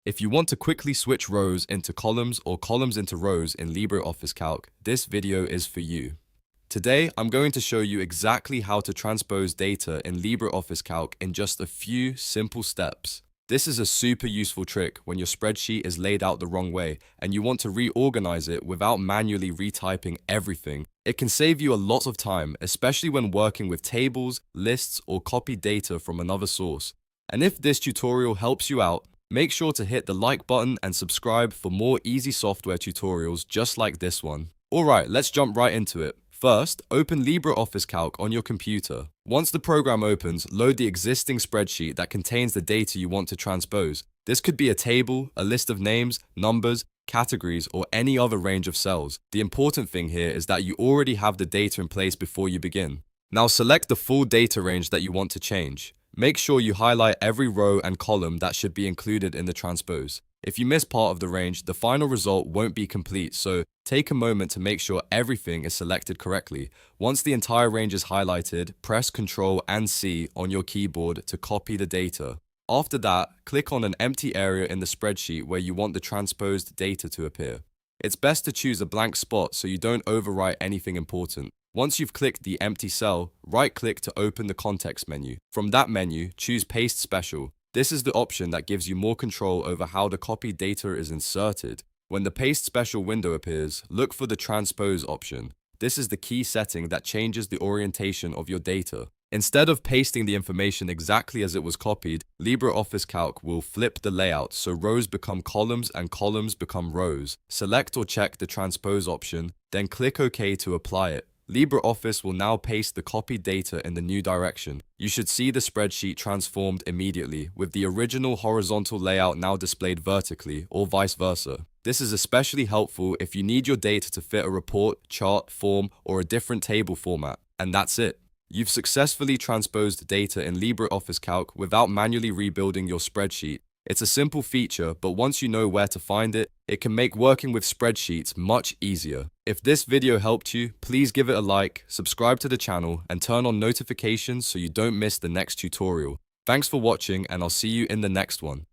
If you want to quickly switch rows into columns or columns into rows in LibreOffice Calc, this video is for you. Today, I'm going to show you exactly how to transpose data in LibreOffice Calc in just a few simple steps. This is a super useful trick when your spreadsheet is laid out the wrong way and you want to reorganize it without manually retyping everything. It can save you a lot of time, especially when working with tables, lists, or copied data from another source. And if this tutorial helps you out, make sure to hit the like button and subscribe for more easy software tutorials just like this one. Alright, let's jump right into it. First, open LibreOffice Calc on your computer. Once the program opens, load the existing spreadsheet that contains the data you want to transpose. This could be a table, a list of names, numbers, categories, or any other range of cells. The important thing here is that you already have the data in place before you begin. Now select the full data range that you want to change. Make sure you highlight every row and column that should be included in the transpose. If you miss part of the range, the final result won't be complete, so take a moment to make sure everything is selected correctly. Once the entire range is highlighted, press Ctrl and C on your keyboard to copy the data. After that, click on an empty area in the spreadsheet where you want the transposed data to appear. It's best to choose a blank spot so you don't overwrite anything important. Once you've clicked the empty cell, right-click to open the context menu. From that menu, choose Paste Special. This is the option that gives you more control over how the copied data is inserted. When the Paste Special window appears, look for the Transpose option. This is the key setting that changes the orientation of your data. Instead of pasting the information exactly as it was copied, LibreOffice Calc will flip the layout so rows become columns and columns become rows. Select or check the Transpose option, then click OK to apply it. LibreOffice will now paste the copied data in the new direction. You should see the spreadsheet transformed immediately, with the original horizontal layout now displayed vertically, or vice versa. This is especially helpful if you need your data to fit a report, chart, form, or a different table format. And that's it. You've successfully transposed data in LibreOffice Calc without manually rebuilding your spreadsheet. It's a simple feature, but once you know where to find it, it can make working with spreadsheets much easier. If this video helped you, please give it a like, subscribe to the channel, and turn on notifications so you don't miss the next tutorial. Thanks for watching, and I'll see you in the next one.